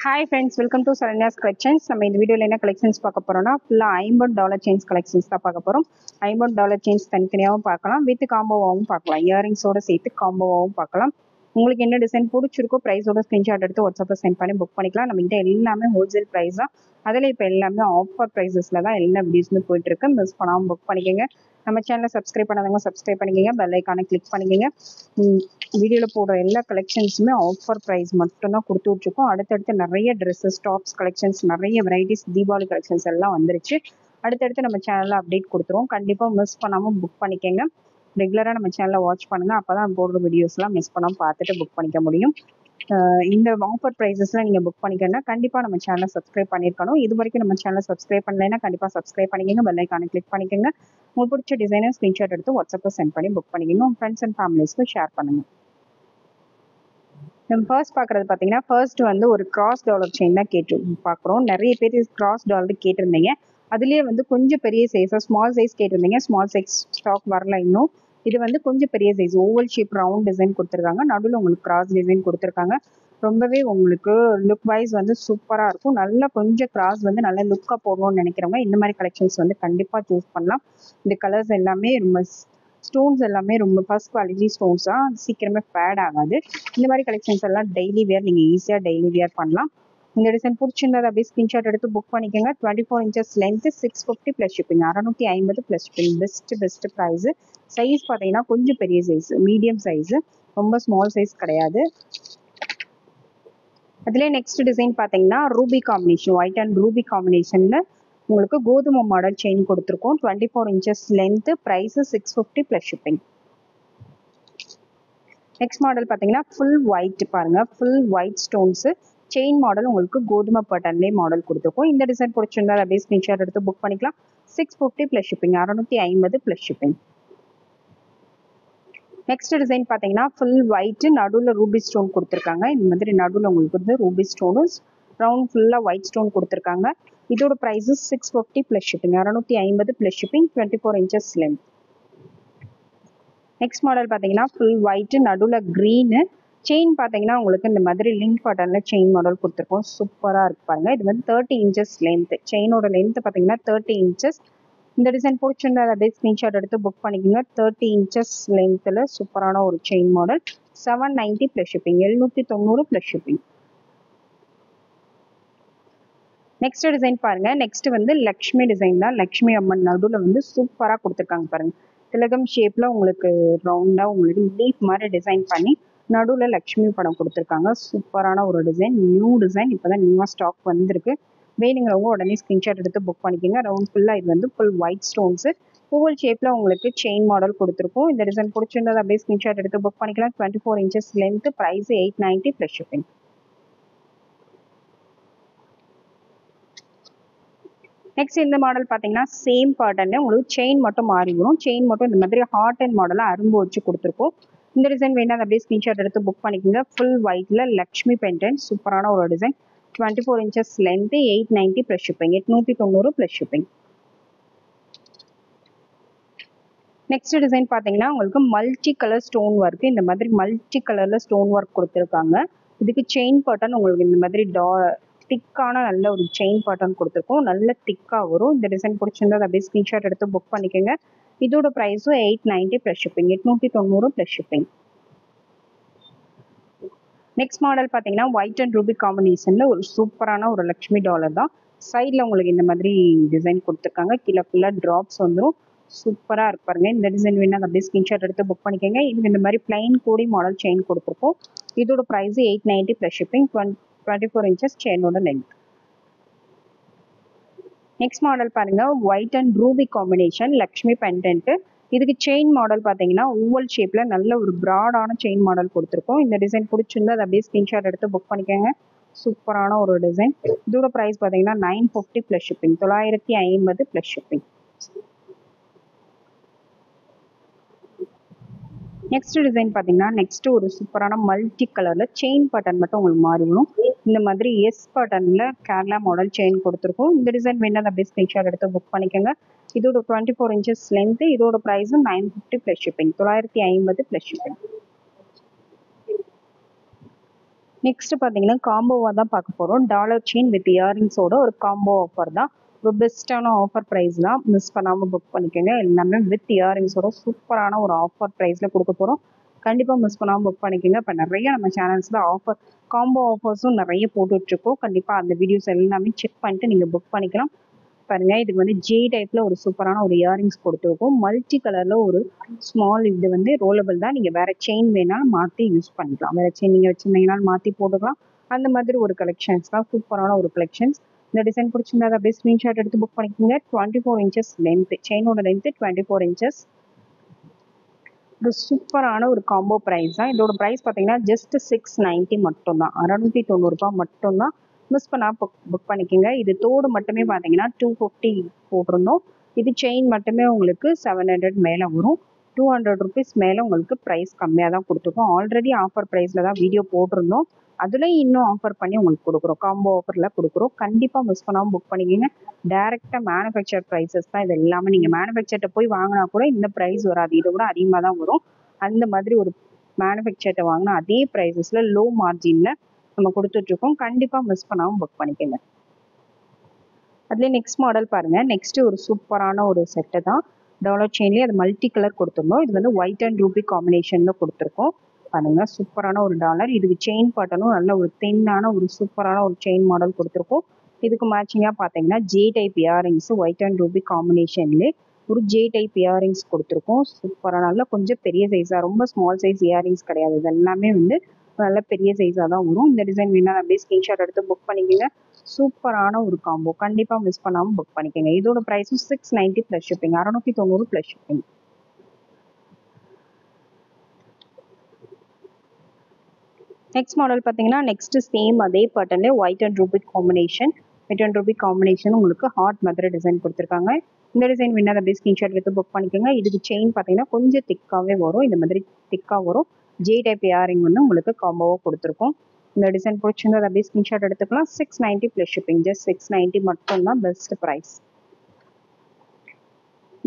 Hi friends, welcome to Saranya's Collections. நம்ம இந்த வீடியோல என்ன கலெக்ஷன்ஸ் பார்க்க போறோம்னா ஃபுல்லா $50 செயின்ஸ் கலெக்ஷன்ஸ் தான் பார்க்க போறோம். $50 செயின்ஸ் தனித்தனியாகவும் பார்க்கலாம், வித் காம்போவாகவும் பார்க்கலாம், இயரிங்ஸோட சேர்த்து காம்போவாகவும் பார்க்கலாம். உங்களுக்கு என்ன டிசைன் பிடிச்சிருக்கோ ப்ரைஸோட ஸ்கிரீன்ஷாட் எடுத்து வாட்ஸ்அப்ல சென்ட் பண்ணி புக் பண்ணிக்கலாம். நம்ம கிட்ட எல்லாமே ஹோல்சேல் ப்ரைஸ் தான். அதில் இப்போ எல்லாமே ஆஃபர் ப்ரைஸஸ்ல தான் எல்லா வீடியோஸுமே போயிட்டு இருக்கு. மிஸ் பண்ணாமல் புக் பண்ணிக்கோங்க. நம்ம சேனலை சப்ஸ்கிரைப் பண்ணாதவங்க சப்ஸ்கிரைப் பண்ணிக்கோங்க, பெல் ஐக்கானை கிளிக் பண்ணிக்கோங்க. வீடியோவில் போடுற எல்லா கலெக்ஷன்ஸுமே ஆஃபர் ப்ரைஸ் மட்டும்தான் கொடுத்து வச்சுருக்கோம். அடுத்தடுத்து நிறைய ட்ரெஸ்ஸஸ், டாப்ஸ் கலெக்ஷன்ஸ், நிறைய வெரைட்டிஸ், தீபாவளி கலெக்ஷன்ஸ் எல்லாம் வந்துருச்சு. அடுத்தடுத்து நம்ம சேனலில் அப்டேட் கொடுத்துருவோம். கண்டிப்பாக மிஸ் பண்ணாமல் புக் பண்ணிக்கோங்க. ரெகுலராக நம்ம சேனலை வாட்ச் பண்ணுங்கள். அப்போ தான் போடுற வீடியோஸ்லாம் மிஸ் பண்ணாமல் பார்த்துட்டு புக் பண்ணிக்க முடியும். இந்த ஆஃபர் ப்ரைஸஸ்லாம் நீங்கள் புக் பண்ணிக்கணும்னா கண்டிப்பாக நம்ம சேனலை சப்ஸ்கிரைப் பண்ணியிருக்கணும். இது வரைக்கும் நம்ம சேனலை சப்ஸ்கிரைப் பண்ணலைன்னா கண்டிப்பாக சப்ஸ்கிரைப் பண்ணிக்கோங்க, பெல் ஐக்கானை கிளிக் பண்ணிக்கோங்க. உங்களுக்கு பிடிச்ச டிசைனர் ஸ்க்ரீன்ஷாட் எடுத்து வாட்ஸ்அப்பில் சென்ட் பண்ணி புக் பண்ணிக்கோங்க. உங்கள் ஃப்ரெண்ட்ஸ் அண்ட் ஃபேமிலிஸ்க்கு ஷேர் பண்ணுங்கள். நம்ம ஃபர்ஸ்ட் பார்க்குறது பார்த்தீங்கன்னா, ஃபர்ஸ்ட் வந்து ஒரு கிராஸ் டாலர் செயின் தான் பார்க்குறோம். நிறைய பேர் கிராஸ் டாலர் கேட்டிருந்தீங்க. அதுலேயே வந்து கொஞ்சம் பெரிய சைஸாக ஸ்மால் சைஸ் கேட்டிருந்தீங்க. ஸ்மால் சைஸ் ஸ்டாக் வரல இன்னும். இது வந்து கொஞ்சம் பெரிய size oval shape round design கொடுத்துருக்காங்க. நடுவில் உங்களுக்கு கிராஸ் டிசைன் கொடுத்துருக்காங்க. ரொம்பவே உங்களுக்கு லுக் வைஸ் வந்து சூப்பராக இருக்கும். நல்லா கொஞ்சம் கிராஸ் வந்து நல்லா லுக்காக போடணும்னு நினைக்கிறவங்க இந்த மாதிரி கலெக்ஷன்ஸ் வந்து கண்டிப்பாக சூஸ் பண்ணலாம். இந்த கலர்ஸ் எல்லாமே ரொம்ப ஸ்டோன்ஸ் எல்லாமே ரொம்ப ஃபர்ஸ்ட் குவாலிட்டி ஸ்டோன்ஸ் தான், சீக்கிரமே ஃபேட் ஆகாது. இந்த மாதிரி கலெக்ஷன்ஸ் எல்லாம் டெய்லி வியர் நீங்கள் ஈஸியாக டெய்லி வியர் பண்ணலாம். இந்த டிசைன் பிடிச்சிருந்தது அப்படியே ஸ்கிரீன்ஷாட் எடுத்து புக் பண்ணிக்கோங்க. 24 inches length, 650 plus shipping, 650 plus shipping. Best price. Size பார்த்தீங்கன்னா கொஞ்சம் பெரிய சைஸ், மீடியம் சைஸ், ரொம்ப ஸ்மால் சைஸ் கிடையாது. அதுலேயே நெக்ஸ்ட் டிசைன் பார்த்தீங்கன்னா ruby combination, white and ruby காம்பினேஷனில் உங்களுக்கு கோதுமை மாடல் செயின் கொடுத்துருக்கோம். 24 inches length, price 650 plus shipping. Next model பார்த்தீங்கன்னா ஃபுல் ஒயிட் பாருங்க, full white stones chain model உங்களுக்கு கோதுமை பட்டன்லேயே மாடல் கொடுத்துருக்கோம். இந்த டிசைன் பிடிச்சிருந்தா அப்படியே ஸ்கிரீன்ஷாட் எடுத்து புக் பண்ணிக்கலாம். 650 plus shipping, 650 plus shipping. Next design பார்த்தீங்கன்னா ஃபுல் ஒயிட், நடுவில் ரூபி ஸ்டோன் கொடுத்துருக்காங்க. இந்த மாதிரி நடுவில் உங்களுக்கு வந்து ரூபி ஸ்டோனும் ரவுண்ட் ஃபுல்லாக ஒயிட் ஸ்டோன் கொடுத்துருக்காங்க. இதோட price 650 plus shipping, 650 plus shipping, 24 inches length. Next model பார்த்தீங்கன்னா ஃபுல் ஒயிட், நடுவில் க்ரீனு செயின் பார்த்தீங்கன்னா உங்களுக்கு இந்த மாதிரி லிங்க் பட்டனில் செயின் மாடல் கொடுத்துருக்கோம். சூப்பராக இருக்கு பாருங்க. இது வந்து 30 inches லென்த். செயினோட லென்த் பார்த்தீங்கன்னா 30 inches. இந்த டிசைன் பிடிச்சிருந்தா அப்படியே ஸ்க்ரீன்ஷாட் எடுத்து புக் பண்ணிக்கோங்க. 30 inches லென்த்தில் சூப்பரான ஒரு chain model. 790 plus shipping, 790 plus shipping. Next design பாருங்க. நெக்ஸ்ட் வந்து லக்ஷ்மி டிசைன் தான். லக்ஷ்மி அம்மன் நடுவில் வந்து சூப்பராக கொடுத்துருக்காங்க பாருங்க. திலகம் ஷேப்ல உங்களுக்கு ரவுண்டா உங்களுக்கு லீஃப் மாதிரி டிசைன் பண்ணி நடுவில் லக்ஷ்மி படம் கொடுத்துருக்காங்க. சூப்பரான ஒரு டிசைன், நியூ டிசைன், இப்போதான் நியூவாக ஸ்டாக் வந்திருக்கு. வேணுங்கிறவங்க உடனே ஸ்கிரீன்ஷாட் எடுத்து புக் பண்ணிக்கோங்க. ரவுண்ட் ஃபுல்லாக இது வந்து ஃபுல் ஒயிட் ஸ்டோன்ஸ் ஓவல் ஷேப்ல உங்களுக்கு செயின் மாடல் கொடுத்துருக்கோம். இந்த டிசைன் பிடிச்சிருந்தது அப்படியே ஸ்கிரீன்ஷாட் எடுத்து புக் பண்ணிக்கலாம். 24 inches length, price 890 plus shipping. Next இந்த மாடல் பார்த்தீங்கன்னா சேம் பேட்டர்னு உங்களுக்கு செயின் மட்டும் மாறி வரும். செயின் மட்டும் இந்த மாதிரி ஹார்ட் அண்ட் மாடலாக அரும்பு வச்சு கொடுத்துருக்கோம். இந்த டிசைன் வேணால் அப்படியே ஸ்க்ரீன்ஷாட் எடுத்து புக் பண்ணிக்கோங்க. ஃபுல் ஒயிட்ல லக்ஷ்மி பென்டன், சூப்பரான ஒரு design. 24 inches length, 890 plus shipping, 890 plus shipping. Next design பார்த்தீங்கன்னா உங்களுக்கு மல்டி கலர் ஸ்டோன் ஒர்க். இந்த மாதிரி மல்டி கலரில் ஸ்டோன் ஒர்க் கொடுத்துருக்காங்க. இதுக்கு செயின் பேட்டர்ன் உங்களுக்கு இந்த மாதிரி திக்கான நல்ல ஒரு செயின் பேட்டர்ன் கொடுத்துருக்கோம். நல்ல திக்காக வரும். இந்த டிசைன் பிடிச்சிருந்தா அப்படியே ஸ்க்ரீன்ஷாட் எடுத்து புக் பண்ணிக்கோங்க. இதோட ப்ரைஸும் 890 plus shipping, 890 plus shipping. Next model பார்த்தீங்கன்னா ஒயிட் அண்ட் ரூபி காம்பினேஷனில் ஒரு சூப்பரான ஒரு லக்ஷ்மி டாலர் தான். சைடில் உங்களுக்கு இந்த மாதிரி டிசைன் கொடுத்துருக்காங்க. கீழே ஃபுல்லாக ட்ராப்ஸ் வந்துடும். சூப்பராக இருப்பாருங்க. இந்த டிசைன் வேணால் அப்படியே ஸ்க்ரீன்ஷாட் எடுத்து புக் பண்ணிக்கோங்க. இது இந்த மாதிரி பிளைன் கோடி மாடல் செயின் கொடுத்துருக்கோம். இதோட ப்ரைஸ் 890 ப்ளஸ் ஷிப்பிங், 24 inches செயினோட லென்த். நெக்ஸ்ட் மாடல் பாருங்க, white and ruby combination Lakshmi pendant. இதுக்கு செயின் மாடல் பார்த்தீங்கன்னா ஓவல் ஷேப்ல நல்ல ஒரு ப்ராடான செயின் மாடல் கொடுத்துருக்கோம். இந்த டிசைன் பிடிச்சிருந்தா அதை அப்படியே ஸ்க்ரீன்ஷாட் எடுத்து புக் பண்ணிக்கோங்க. சூப்பரான ஒரு டிசைன். இதோட ப்ரைஸ் பார்த்தீங்கன்னா 950 plus shipping, 950 plus shipping. Next design பார்த்தீங்கன்னா நெக்ஸ்ட் ஒரு சூப்பரான மல்டி கலர்ல செயின் பேட்டர்ன் மட்டும் உங்களுக்கு மாறிடும். இந்த மாதிரி எஸ் பேட்டர்ன்ல கேரளா மாடல் செயின் கொடுத்துருக்கோம். இந்த டிசைன் வேணா அப்படியே ஸ்கிரீன்ஷாட் எடுத்து புக் பண்ணிக்கோங்க. இதோட 24 inches லென்த். இதோட price 950 plus shipping, 950 plus shipping. Next பார்த்தீங்கன்னா காம்போவாக தான் பார்க்க போகிறோம். டாலர் செயின் வித் இயரிங்ஸோட ஒரு காம்போ ஆஃபர் தான். ஒரு பெஸ்ட்டான ஆஃபர் ப்ரைஸ் தான். மிஸ் பண்ணாமல் புக் பண்ணிக்கோங்க. எல்லாமே வித் இயரிங்ஸோட சூப்பரான ஒரு ஆஃபர் ப்ரைஸில் கொடுக்க போகிறோம். கண்டிப்பாக மிஸ் பண்ணாமல் புக் பண்ணிக்கோங்க. இப்போ நிறைய நம்ம சேனல்ஸில் ஆஃபர் காம்போ ஆஃபர்ஸும் நிறைய போட்டுட்ருக்கோம். கண்டிப்பாக அந்த வீடியோஸ் எல்லாமே செக் பண்ணிட்டு நீங்கள் புக் பண்ணிக்கலாம். பாருங்க, இதுக்கு வந்து ஜே டைப்ல ஒரு சூப்பரான ஒரு இயரிங்ஸ் கொடுத்துருக்கோம். மல்டி கலர்ல ஒரு ஸ்மால், இது வந்து ரோலபிள் தான். நீங்க வேற செயின் வேணாலும் மாத்தி யூஸ் பண்ணிக்கலாம். வேற செயின் நீங்க வச்சிருந்தீங்கனாலும் மாத்தி போட்டுக்கலாம். அந்த மாதிரி ஒரு கலெக்ஷன்ஸ் தான், சூப்பரான ஒரு கலெக்ஷன்ஸ். இந்த டிசைன் பிடிச்சிருந்தா அப்படியே ஸ்கிரீன்ஷாட் எடுத்து புக் பண்ணிக்கோங்க. 24 இன்ச்சஸ் லென்த், செயினோட லென்த் 24 இன்ச்சஸ். ஒரு சூப்பரான ஒரு காம்போ ப்ரைஸ் தான். இதோட ப்ரைஸ் பார்த்தீங்கன்னா ஜஸ்ட் 690 மட்டும்தான், 690 ரூபாய் மட்டும்தான். மிஸ் பண்ணா புக் பண்ணிக்கோங்க. இது தோடு மட்டுமே பார்த்தீங்கன்னா 250 போட்டிருந்தோம். இது செயின் மட்டுமே உங்களுக்கு 700 மேலே வரும். 200 ருபீஸ் மேலே உங்களுக்கு ப்ரைஸ் கம்மியாக தான் கொடுத்துருக்கோம். ஆல்ரெடி ஆஃபர் ப்ரைஸில் தான் வீடியோ போட்டிருந்தோம். அதுலேயும் இன்னும் ஆஃபர் பண்ணி உங்களுக்கு கொடுக்குறோம், காம்போ ஆஃபரில் கொடுக்குறோம். கண்டிப்பாக மிஸ் பண்ணாமல் புக் பண்ணிக்கோங்க. டேரெக்டாக மேனுஃபேக்சர் ப்ரைஸஸ் தான் இது எல்லாமே. நீங்கள் மேனுஃபேக்சர்கிட்ட போய் வாங்கினா கூட இந்த ப்ரைஸ் வராது, இதை விட அதிகமாக தான் வரும். அந்த மாதிரி ஒரு மேனுஃபேக்சர்கிட்ட வாங்கினா அதே ப்ரைஸஸில் லோ மார்ஜினில் நம்ம கொடுத்துட்ருக்கோம். கண்டிப்பாக மிஸ் பண்ணாமல் புக் பண்ணிக்கோங்க. அதுலேயே நெக்ஸ்ட் மாடல் பாருங்கள். நெக்ஸ்ட்டு ஒரு சூப்பரான ஒரு செட்டு தான். டாலர் செயின்லேயே அது மல்டி கலர் கொடுத்துருந்தோம். இது வந்து ஒயிட் அண்ட் ரூபி காம்பினேஷனில் கொடுத்துருக்கோம். பாருங்க, சூப்பரான ஒரு டாலர். இதுக்கு செயின் பாட்டனும் நல்ல ஒரு தென்னான ஒரு சூப்பரான ஒரு செயின் மாடல் கொடுத்துருக்கோம். இதுக்கு மேட்சிங்காக பார்த்தீங்கன்னா J type earrings white and ruby காம்பினேஷன்லேயே ஒரு ஜே டைப் இயரிங்ஸ் கொடுத்துருக்கோம். சூப்பராக நல்ல கொஞ்சம் பெரிய சைஸாக, ரொம்ப ஸ்மால் சைஸ் இயரிங்ஸ் கிடையாது. இது எல்லாமே வந்து நல்ல பெரிய சைஸாக தான் வரும். இந்த டிசைன் வேணா அப்படியே ஸ்க்ரீன்ஷாட் எடுத்து புக் பண்ணிக்கோங்க. சூப்பரான ஒரு காம்போ, கண்டிப்பாக மிஸ் பண்ணாமல் புக் பண்ணிக்கோங்க. இதோட ப்ரைஸும் 690 plus shipping, 690 plus shipping. Next model பார்த்தீங்கன்னா நெக்ஸ்ட் சேம் அதே பேட்டர்ன்லேயே white and ruby combination. White and ruby combination உங்களுக்கு ஹார்ட் மாதிரி டிசைன் கொடுத்துருக்காங்க. இந்த டிசைன் வேணா அப்படியே ஸ்க்ரீன்ஷாட் எடுத்து புக் பண்ணிக்கோங்க. இதுக்கு செயின் பார்த்தீங்கன்னா கொஞ்சம் திக்காகவே வரும். இந்த மாதிரி திக்காக வரும். ஜே டைப் இயரிங் வந்து உங்களுக்கு காம்போவாக கொடுத்துருக்கோம். இந்த டிசைன் பிடிச்சிருந்தா அப்படியே ஸ்க்ரீன்ஷாட் எடுத்துக்கலாம். 690 ப்ளஸ் ஷிப்பிங், ஜஸ்ட் 690 மட்டும் தான் பெஸ்ட் ப்ரைஸ்.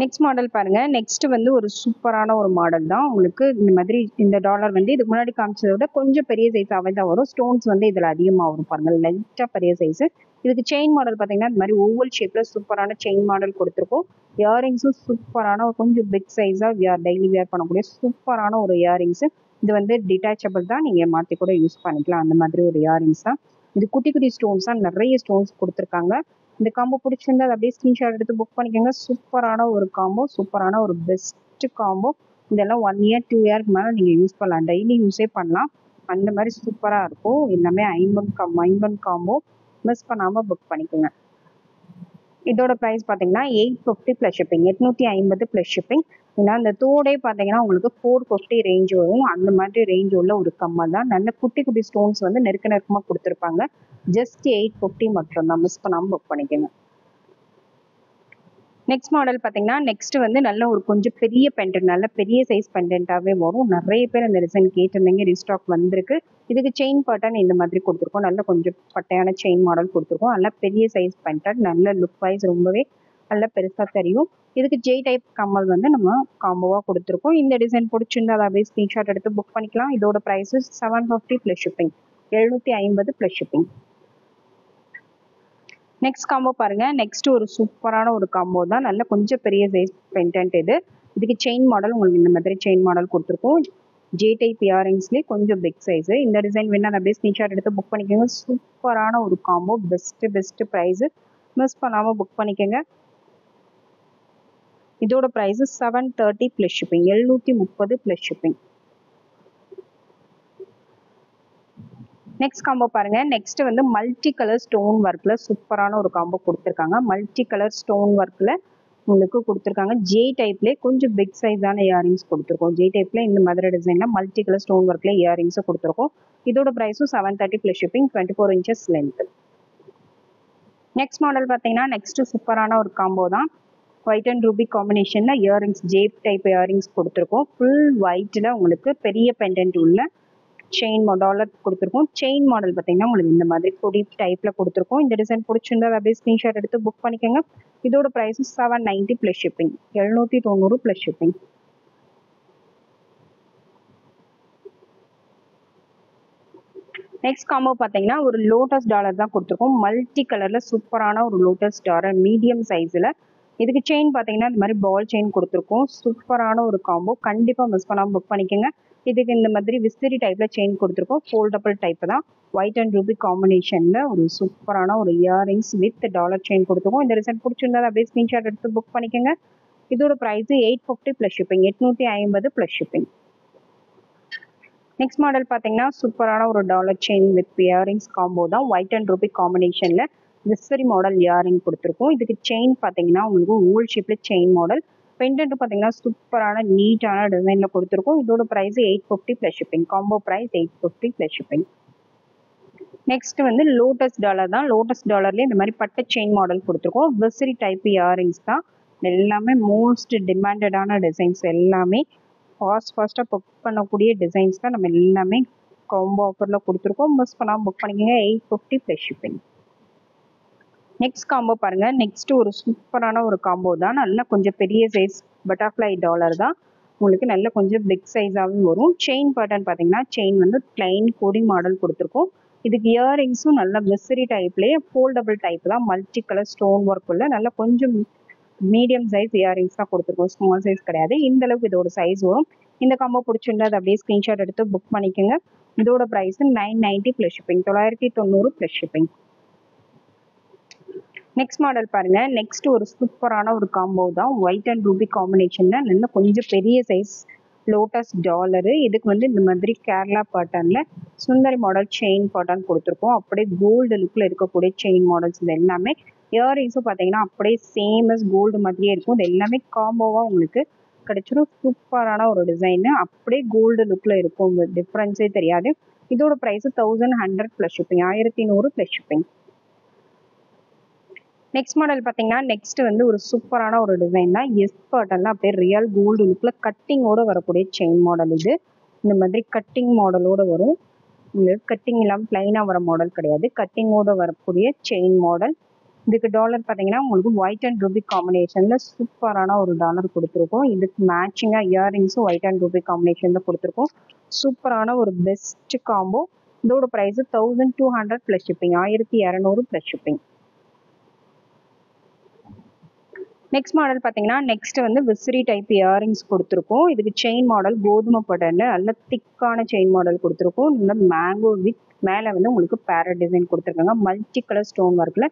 நெக்ஸ்ட் மாடல் பாருங்க. நெக்ஸ்ட் வந்து ஒரு சூப்பரான ஒரு மாடல் தான். உங்களுக்கு இந்த மாதிரி இந்த டாலர் வந்து இதுக்கு முன்னாடி காமிச்சதை விட கொஞ்சம் பெரிய சைஸாகவே தான் வரும். ஸ்டோன்ஸ் வந்து இதில் அதிகமாக வரும் பாருங்க, லைட்டாக பெரிய சைஸு. இதுக்கு செயின் மாடல் பார்த்தீங்கன்னா இந்த மாதிரி ஓவல் ஷேப்பில் சூப்பரான செயின் மாடல் கொடுத்துருக்கோம். இயரிங்ஸும் சூப்பரான கொஞ்சம் பிக் சைஸாக டெய்லி வியர் பண்ணக்கூடிய சூப்பரான ஒரு இயரிங்ஸு. இது வந்து டிட்டாச்சபிள் தான், நீங்கள் மாற்றி கூட யூஸ் பண்ணிக்கலாம். அந்த மாதிரி ஒரு இயரிங்ஸ் தான். இது குட்டி குட்டி ஸ்டோன்ஸ் தான், நிறைய ஸ்டோன்ஸ் கொடுத்துருக்காங்க. இந்த காம்போ பிடிச்சிருந்தா அதை அப்படியே ஸ்க்ரீன்ஷாட் எடுத்து புக் பண்ணிக்கோங்க. சூப்பரான ஒரு காம்போ, சூப்பரான ஒரு பெஸ்ட் காம்போ. இதெல்லாம் 1 இயர் 2 இயருக்கு மேலே நீங்கள் யூஸ் பண்ணலாம், டெய்லி யூஸே பண்ணலாம். அந்த மாதிரி சூப்பராக இருக்கும். எல்லாமே 50 காம்போ. மிஸ் பண்ணாமல் புக் பண்ணிக்கோங்க. இதோட ப்ரைஸ் பார்த்தீங்கன்னா 850 ப்ளஸ் ஷிப்பிங், 850 ப்ளஸ் ஷிப்பிங். ஏன்னா இந்த தோடே பார்த்தீங்கன்னா உங்களுக்கு 450 ரேஞ்ச் வரும். அந்த மாதிரி ரேஞ்ச் உள்ள ஒரு கம்மல் தான். நல்ல குட்டி குட்டி ஸ்டோன்ஸ் வந்து நெருக்கமாக கொடுத்துருப்பாங்க. ஜஸ்ட் 850 மட்டும் தான். மிஸ் பண்ணாமல் புக் பண்ணிக்கோங்க. நெக்ஸ்ட் மாடல் பார்த்தீங்கன்னா நெக்ஸ்ட் வந்து நல்ல ஒரு கொஞ்சம் பெரிய பெண்டன்ட், நல்ல பெரிய சைஸ் பெண்டன்ட்டாகவே வரும். நிறைய பேர் அந்த டிசைன் கேட்டிருந்தீங்க, ரீஸ்டாக் வந்திருக்கு. இதுக்கு செயின் பேட்டர்ன் இந்த மாதிரி கொடுத்துருக்கோம். நல்ல கொஞ்சம் பட்டையான செயின் மாடல் கொடுத்துருக்கோம். நல்ல பெரிய சைஸ் பெண்டன்ட், நல்ல லுக் வைஸ் ரொம்பவே நல்ல பெருசாக தெரியும். இதுக்கு ஜே டைப் கம்மல் வந்து நம்ம காம்போவாக கொடுத்துருக்கோம். இந்த டிசைன் பிடிச்சிருந்தா அதை அப்படியே ஸ்க்ரீன்ஷாட் எடுத்து புக் பண்ணிக்கலாம். இதோட price 750 plus shipping, 750 plus shipping. Next combo பாருங்க. நெக்ஸ்ட் ஒரு சூப்பரான ஒரு காம்போ தான். நல்ல கொஞ்சம் பெரிய சைஸ் பெண்டன்ட் இது. இதுக்கு செயின் மாடல் உங்களுக்கு இந்த மாதிரி செயின் மாடல் கொடுத்துருக்கோம். ஜே டைப் இயரிங்ஸ்லேயே கொஞ்சம் பிக் சைஸு. இந்த டிசைன் வேணால் அப்படியே ஸ்க்ரீன்ஷாட் எடுத்து புக் பண்ணிக்கோங்க. சூப்பரான ஒரு காம்போ, பெஸ்ட் ப்ரைஸு. மிஸ் பண்ணாமல் புக் பண்ணிக்கோங்க. இதோட price 730 plus shipping, 730 plus shipping. Next combo பாருங்க. நெக்ஸ்ட் வந்து மல்டி கலர் ஸ்டோன் ஒர்க்ல சூப்பரான ஒரு காம்போ கொடுத்துருக்காங்க. மல்டி கலர் ஸ்டோன் ஒர்க்ல உங்களுக்கு கொடுத்துருக்காங்க. ஜே டைப்லேயே கொஞ்சம் பிக் சைஸான இயரிங்ஸ் கொடுத்துருக்கோம். ஜே டைப்ல இந்த மாதிரி டிசைன்ல மல்டி கலர் ஸ்டோன் ஒர்க்ல இயரிங்ஸும் கொடுத்துருக்கோம். இதோட ப்ரைஸும் 730 plus shipping, 24 inches length. Next model பார்த்தீங்கன்னா நெக்ஸ்ட் சூப்பரான ஒரு காம்போ தான். ஒயிட் அண்ட் ரூபி காம்பினேஷன்ல இயரிங்ஸ், ஜே டைப் இயரிங்ஸ் கொடுத்துருக்கோம். ஃபுல் ஒயிட்ல உங்களுக்கு பெரிய பெண்டன்ட் உள்ள செயின் டாலர் கொடுத்துருக்கோம். செயின் மாடல் பார்த்தீங்கன்னா உங்களுக்கு இந்த மாதிரி கொடி டைப்பில் கொடுத்துருக்கோம். இந்த டிசைன் பிடிச்சிருந்தா அப்படியே ஸ்க்ரீன்ஷாட் எடுத்து புக் பண்ணிக்கோங்க. இதோட ப்ரைஸும் 790 plus shipping, 790 plus shipping. Next combo பார்த்தீங்கன்னா ஒரு லோட்டஸ் டாலர் தான் கொடுத்துருக்கோம். மல்டி கலரில் சூப்பரான ஒரு லோட்டஸ் டாலர் மீடியம் சைஸில். இதுக்கு செயின் பார்த்தீங்கன்னா இந்த மாதிரி பால் செயின் கொடுத்துருக்கோம். சூப்பரான ஒரு காம்போ, கண்டிப்பாக மிஸ் பண்ணாமல் புக் பண்ணிக்கோங்க. இதுக்கு இந்த மாதிரி விசிறி டைப்பில் செயின் கொடுத்துருக்கோம். ஃபோல்டபுள் டைப் தான். ஒயிட் அண்ட் ரூபி காம்பினேஷனில் ஒரு சூப்பரான ஒரு இயரிங்ஸ் வித் டாலர் செயின் கொடுத்துருக்கோம். இந்த ரிசல்ட் பிடிச்சிருந்தா அப்படியே ஸ்க்ரீன்ஷாட் எடுத்து புக் பண்ணிக்கோங்க. இதோட price 850 plus shipping, 850 plus shipping. Next model பார்த்தீங்கன்னா சூப்பரான ஒரு dollar chain with earrings combo தான். ஒயிட் அண்ட் ரூபி காம்பினேஷனில் விஸ்வரி மாடல் இயரிங் கொடுத்துருக்கோம். இதுக்கு செயின் பார்த்தீங்கன்னா உங்களுக்கு ஓல் ஷேப்பில் செயின் மாடல். பெண்டன்ட் பார்த்தீங்கன்னா சூப்பரான நீட்டான டிசைனில் கொடுத்துருக்கோம். இதோட price 850 plus shipping. Combo price 850 plus shipping. Next வந்து லோட்டஸ் டாலர் தான். லோட்டஸ் டாலர்லேயே இந்த மாதிரி பட்டை செயின் மாடல் கொடுத்துருக்கோம். விசிறி டைப் இயரிங்ஸ் தான். எல்லாமே மோஸ்ட் டிமாண்டடான டிசைன்ஸ், எல்லாமே ஃபாஸ்ட்டாக புக் பண்ணக்கூடிய டிசைன்ஸ் தான் நம்ம எல்லாமே காம்போ ஆஃபரில் கொடுத்துருக்கோம். மிஸ் பண்ணாமல் புக் பண்ணிக்கோங்க. 850 ப்ளஸ் ஷிப்பிங். நெக்ஸ்ட் காம்போ பாருங்க. நெக்ஸ்ட் ஒரு சூப்பரான ஒரு காம்போ தான். நல்லா கொஞ்சம் பெரிய சைஸ் பட்டர்ஃப்ளை டாலர் தான். உங்களுக்கு நல்ல கொஞ்சம் பிக் சைஸாகவும் வரும். செயின் பேட்டர்ன் பார்த்தீங்கன்னா செயின் வந்து பிளைன் கோடி மாடல் கொடுத்துருக்கோம். இதுக்கு இயரிங்ஸும் நல்ல விசிறி டைப்லேயே ஃபோல்டபுள் டைப் தான். மல்டி கலர் ஸ்டோன் ஒர்க் உள்ள நல்ல கொஞ்சம் மீடியம் சைஸ் இயரிங்ஸ் தான் கொடுத்துருக்கோம். ஸ்மால் சைஸ் கிடையாது. இந்த அளவுக்கு இதோட சைஸ் வரும். இந்த காம்போ பிடிச்சிருந்தா அதை அப்படியே ஸ்க்ரீன்ஷாட் எடுத்து புக் பண்ணிக்கோங்க. இதோட price 990 plus shipping, 990 plus shipping. Next model பாருங்க. நெக்ஸ்ட் ஒரு சூப்பரான ஒரு காம்போ தான். ஒயிட் அண்ட் ரூபி காம்பினேஷன்ல நல்ல கொஞ்சம் பெரிய சைஸ் லோட்டஸ் டாலரு. இதுக்கு வந்து இந்த மாதிரி கேரளா பேட்டர்ன்ல சுந்தரி மாடல் செயின் பேட்டர்ன் கொடுத்துருக்கோம். அப்படியே கோல்டு லுக்ல இருக்கக்கூடிய செயின் மாடல்ஸ் இது எல்லாமே. இயரிங்ஸும் பார்த்தீங்கன்னா அப்படியே சேமஸ் கோல்டு மாதிரியே இருக்கும். இது எல்லாமே காம்போவாக உங்களுக்கு கிடைச்சிடும். சூப்பரான ஒரு டிசைனு, அப்படியே கோல்டு லுக்ல இருக்கும். டிஃப்ரென்ஸே தெரியாது. இதோட price 1100 plus shipping, 1100 plus shipping. Next model பார்த்தீங்கன்னா நெக்ஸ்ட் வந்து ஒரு சூப்பரான ஒரு டிசைன் தான். எஸ் பேட்டர்ல அப்படியே ரியல் கோல்டு லுக்ல கட்டிங்கோட வரக்கூடிய செயின் மாடல் இது. இந்த மாதிரி கட்டிங் மாடலோட வரும். உங்களுக்கு கட்டிங் இல்லாமல் பிளைனாக வர மாடல் கிடையாது. கட்டிங்கோட வரக்கூடிய செயின் மாடல். இதுக்கு டாலர் பார்த்தீங்கன்னா உங்களுக்கு ஒயிட் அண்ட் ரூபி காம்பினேஷன்ல சூப்பரான ஒரு டாலர் கொடுத்துருக்கோம். இதுக்கு மேட்சிங்காக இயரிங்ஸும் ஒயிட் அண்ட் ரூபி காம்பினேஷன்ல கொடுத்துருக்கோம். சூப்பரான ஒரு பெஸ்ட் காம்போ. இதோட price 1200 plus shipping, 1200 plus shipping. Next model பார்த்தீங்கன்னா நெக்ஸ்ட் வந்து விசிறி டைப் இயரிங்ஸ் கொடுத்துருக்கோம். இதுக்கு செயின் மாடல் கோதுமை பட்டனில் நல்ல திக்கான செயின் மாடல் கொடுத்துருக்கோம். நல்ல மேங்கோ வித் மேலே வந்து உங்களுக்கு பேரட் டிசைன் கொடுத்துருக்காங்க. மல்டி கலர் ஸ்டோன் ஒர்க்கில்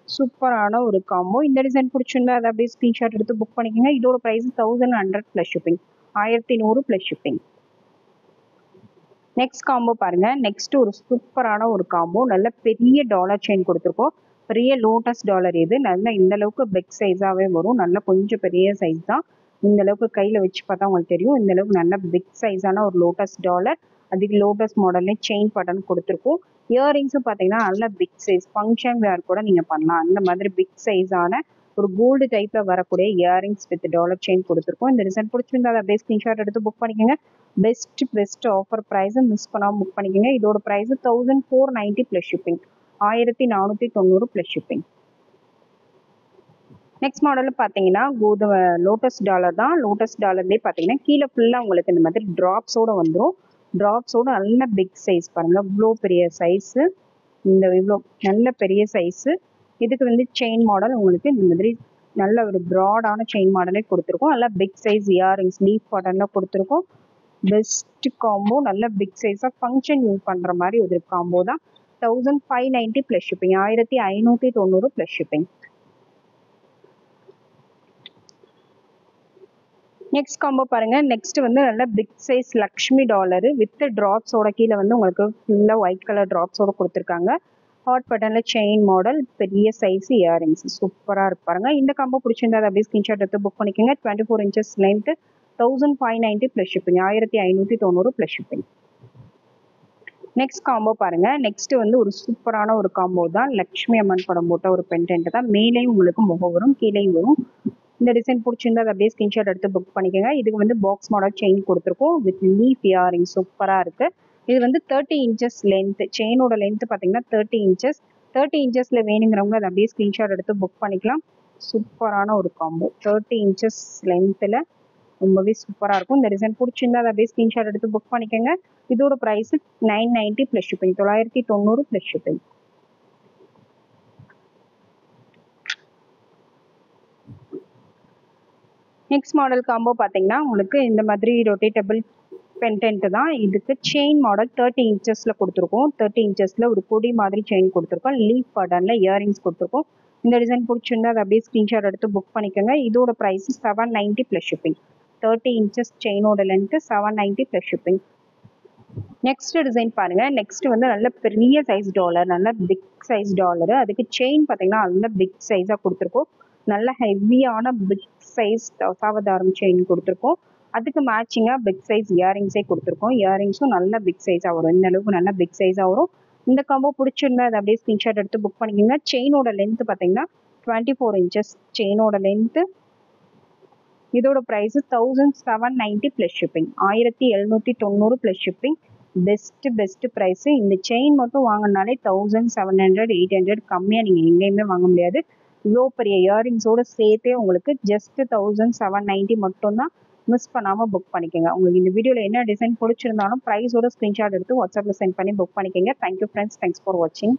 சூப்பரான ஒரு காம்போ. இந்த டிசைன் பிடிச்சிருந்தா அதை அப்படியே ஸ்க்ரீன்ஷாட் எடுத்து புக் பண்ணிக்கோங்க. இதோட price 1100 plus shipping, 1100 plus shipping. Next combo பாருங்க. நெக்ஸ்ட் ஒரு சூப்பரான ஒரு காம்போ. நல்ல பெரிய டாலர் செயின் கொடுத்துருக்கோம். பெரிய லோட்டஸ் டாலர் இது. நல்ல இந்த அளவுக்கு பிக் சைஸாகவே வரும். நல்ல கொஞ்சம் பெரிய சைஸ் தான். இந்த அளவுக்கு கையில் வச்சு பார்த்தா உங்களுக்கு தெரியும். இந்த அளவுக்கு நல்ல பிக் சைஸான ஒரு லோட்டஸ் டாலர். அதுக்கு லோட்டஸ் மாடல்லே செயின் பட்டன் கொடுத்துருக்கோம். இயரிங்ஸும் பார்த்தீங்கன்னா நல்ல பிக் சைஸ், ஃபங்க்ஷன் வேர் கூட நீங்கள் பண்ணலாம். அந்த மாதிரி பிக் சைஸான ஒரு கோல்டு டைப்பில் வரக்கூடிய இயரிங்ஸ் வித் டாலர் செயின் கொடுத்துருக்கோம். இந்த டிசைன் பிடிச்சிருந்தா அதை அப்படியே ஸ்க்ரீன்ஷாட் எடுத்து புக் பண்ணிக்கோங்க. பெஸ்ட் ஆஃபர் ப்ரைஸை மிஸ் பண்ணாமல் புக் பண்ணிக்கோங்க. இதோட price 1490 plus shipping, 1490 plus shipping. Next model பார்த்தீங்கன்னா கோதுமை லோட்டஸ் டாலர் தான். லோட்டஸ் டாலர்லேயே பார்த்தீங்கன்னா கீழே ஃபுல்லாக உங்களுக்கு இந்த மாதிரி ட்ராப்ஸோடு வந்துடும். ட்ராப்ஸோட நல்ல பிக் சைஸ் பாருங்கள். இவ்வளோ பெரிய சைஸு, இந்த இவ்வளோ நல்ல பெரிய சைஸு. இதுக்கு வந்து செயின் மாடல் உங்களுக்கு இந்த மாதிரி நல்ல ஒரு ப்ராடான செயின் மாடலே கொடுத்துருக்கோம். நல்ல பிக் சைஸ் இயரிங்ஸ் லீஃப் பேட்டர்னில் கொடுத்துருக்கோம். Best combo. நல்ல பிக் சைஸாக ஃபங்க்ஷன் யூஸ் பண்ணுற மாதிரி ஒரு காம்போ தான். 1590 plus shipping, 1590 plus shipping. Next combo பாருங்க. நெக்ஸ்ட் வந்து நல்ல big size Lakshmi dollar with ட்ராப்ஸோட கீழே வந்து உங்களுக்கு ஃபுல்லாக ஒயிட் கலர் ட்ராப்ஸோட கொடுத்துருக்காங்க. ஹாட் பட்டனில் செயின் மாடல், பெரிய சைஸ் இயரிங்ஸ் சூப்பராக இருப்பாருங்க. இந்த காம்போ பிடிச்சிருந்தா அப்படியே ஸ்க்ரீன்ஷாட் எடுத்து புக் பண்ணிக்கோங்க. 24 inches length, 1590 plus shipping, 1590 plus shipping. Next combo பாருங்க. நெக்ஸ்ட் வந்து ஒரு சூப்பரான ஒரு காம்போ தான். லக்ஷ்மி அம்மன் படம் போட்ட ஒரு பெண்டன்ட் தான். மேலேயும் உங்களுக்கு முகம் வரும், கீழேயும் வரும். இந்த டிசைன் பிடிச்சிருந்தா அதை அப்படியே ஸ்க்ரீன்ஷாட் எடுத்து புக் பண்ணிக்கோங்க. இதுக்கு வந்து பாக்ஸ் மாடல் செயின் கொடுத்துருக்கோம் வித் லீஃப் இயரிங் சூப்பராக இருக்கு. இது வந்து 30 இன்ச்சஸ் லென்த். செயினோட லென்த் பார்த்தீங்கன்னா 30 இன்ச்சஸ். 30 இன்ச்சஸில் வேணுங்கிறவங்க அதை அப்படியே ஸ்க்ரீன்ஷாட் எடுத்து புக் பண்ணிக்கலாம். சூப்பரான ஒரு காம்போ. 30 இன்ச்சஸ் லென்த்தில் ரொம்பவே சூப்பராக இருக்கும். இந்த டிசைன் பிடிச்சிருந்தா அதை அப்படியே ஸ்க்ரீன்ஷாட் எடுத்து புக் பண்ணிக்கோங்க. இதோட price 990 plus shipping, 990 plus shipping. Next model combo பார்த்தீங்கன்னா உங்களுக்கு இந்த மாதிரி ரொட்டேட்டபிள் பென்டென்ட் தான். இதுக்கு செயின் மாடல் 30 இன்ச்சஸில் கொடுத்துருக்கோம். 30 இன்ச்சஸில் ஒரு கொடி மாதிரி செயின் கொடுத்துருக்கோம். லீஃப் பேட்டர்னில் இயரிங்ஸ் கொடுத்துருக்கோம். இந்த டிசைன் பிடிச்சிருந்தா அதை அப்படியே ஸ்க்ரீன்ஷாட் எடுத்து புக் பண்ணிக்கோங்க. இதோட ப்ரைஸ் 790 ப்ளஸ் ஷிப்பிங். 30 இன்ச்சஸ் செயினோட length 790 plus shipping. Next design பாருங்க. நெக்ஸ்ட் வந்து நல்ல பெரிய சைஸ் டாலர், நல்ல பிக் சைஸ் டாலரு. அதுக்கு செயின் பார்த்தீங்கன்னா நல்ல பிக் சைஸாக கொடுத்துருக்கோம். நல்ல ஹெவியான பிக் சைஸ் தசாவதாரம் செயின் கொடுத்துருக்கோம். அதுக்கு மேட்சிங்காக பிக் சைஸ் இயரிங்ஸே கொடுத்துருக்கோம். இயரிங்ஸும் நல்ல பிக் சைஸாக வரும். இந்த அளவுக்கு நல்ல பிக் சைஸாக வரும். இந்த காம்போ பிடிச்சிருந்தா அதை அப்படியே ஸ்க்ரீன்ஷாட் எடுத்து புக் பண்ணிக்கோங்க. செயினோட லென்த்து பார்த்தீங்கன்னா 24 இன்ச்சஸ் செயினோட லென்த்து. இதோட price 1790 plus shipping, 1790 plus shipping. Best price. இந்த செயின் மட்டும் வாங்கினாலே 1700 800 கம்மியாக நீங்கள் எங்கேயுமே வாங்க முடியாது. இவ்வளோ பெரிய இயரிங்ஸோடு சேர்த்தே உங்களுக்கு ஜஸ்ட் 1790 மட்டும்தான். மிஸ் பண்ணாமல் புக் பண்ணிக்கோங்க. உங்களுக்கு இந்த வீடியோவில் என்ன டிசைன் பிடிச்சிருந்தாலும் ப்ரைஸோட ஸ்க்ரீன்ஷாட் எடுத்து வாட்ஸ்அப்பில் சென்ட் பண்ணி புக் பண்ணிக்கோங்க. தேங்க்யூ ஃப்ரெண்ட்ஸ், தேங்க்ஸ் ஃபார் வாட்சிங்.